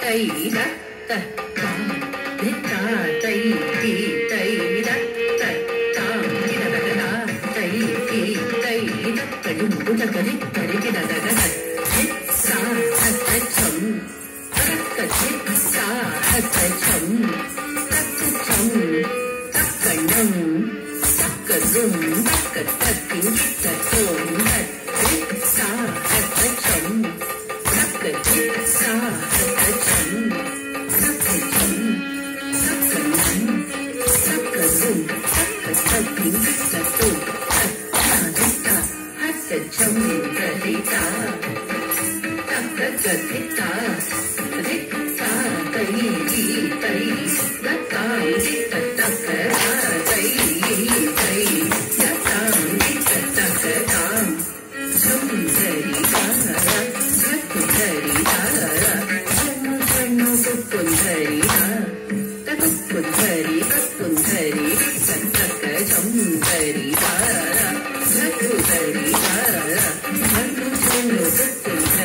தை த த தா தி தா தை தி தை த த தா தி த த தா தை தி தை த கடும் புத கரி கரி தி த த த தி சா த த சம் த தி சா த த சம் த த சம் த கணம் த கரும் த த தி த தோம் த தி சா த த சம் த தி சா த த சம் த த சம் த கணம் த கரும் த த தி த தோம் த தி த ஹ த சம் த தி த த த தி த தி த தை தி தை த த தி த த க தை தை த த தி த த க த சம் த ரி த ர த கு த ரி த ர சன்னு சன்னு கு கு த ரி த த கு கு த ரி த கு த ரி த த க சம் த ரி த ர த கு த ரி த ர சன்னு சன்னு கு கு த ரி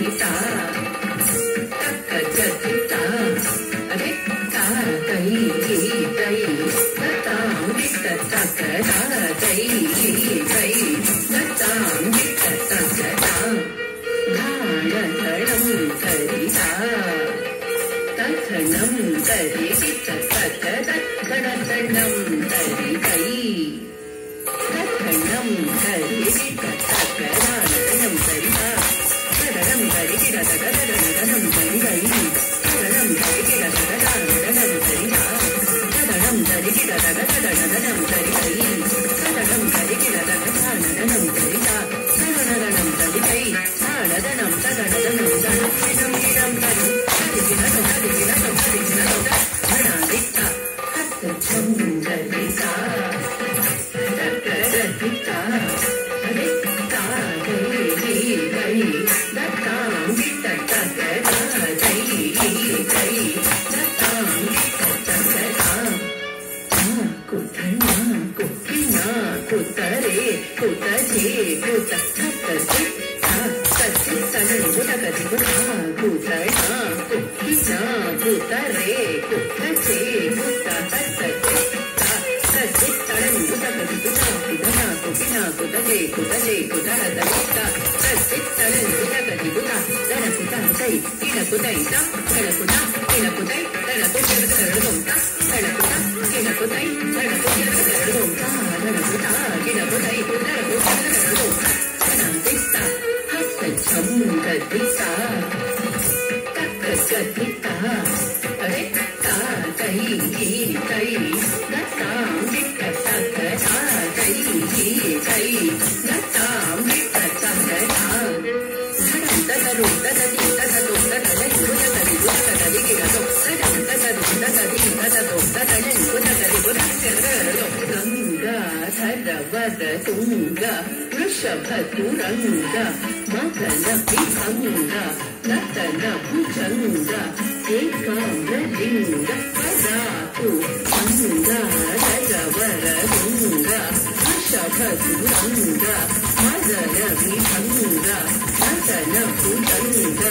த த கு கு த ரி த கு த ரி த த க சம் த ரி த த கு த ரி த சன்னு சன்னு கு கு த ரி த தரணம் தரி தரணம் தரி கை தரணம் தரி தரணம் தரி தரணம் தரி தரணம் தரி கை தரணம் தரி தரணம் தரி தரணம் தரி தரணம் தரி கை தரணம் தரி தரணம் தரி தரணம் தரி கை தரணம் தரணம் தரணம் இடம் தரும் ತುಂಗ ವೃಷಭ ತುರಂಗ ಮಕನ ವಿಭಂಗ ನತನ ಭುಜಂಗ ಏಕಾಮ್ರಲಿಂಗ ಪದಾತು ಅಂಗ ರಜವರ ತುಂಗ ವೃಷಭ ತುರಂಗ ಮದನ ವಿಭಂಗ ನತನ ಭುಜಂಗ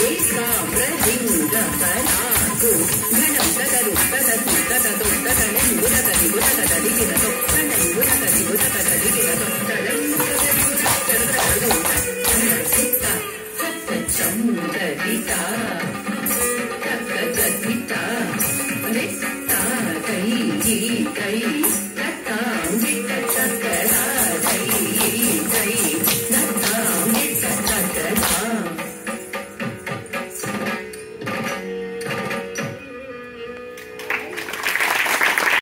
ಏಕಾಮ್ರಲಿಂಗ ಪದಾತು ಗಣಂ ತದರು ತದತು ತದತು ತದನೆಂಬುದಗದಿ ಗುಣಗದಿ ಗಿರದು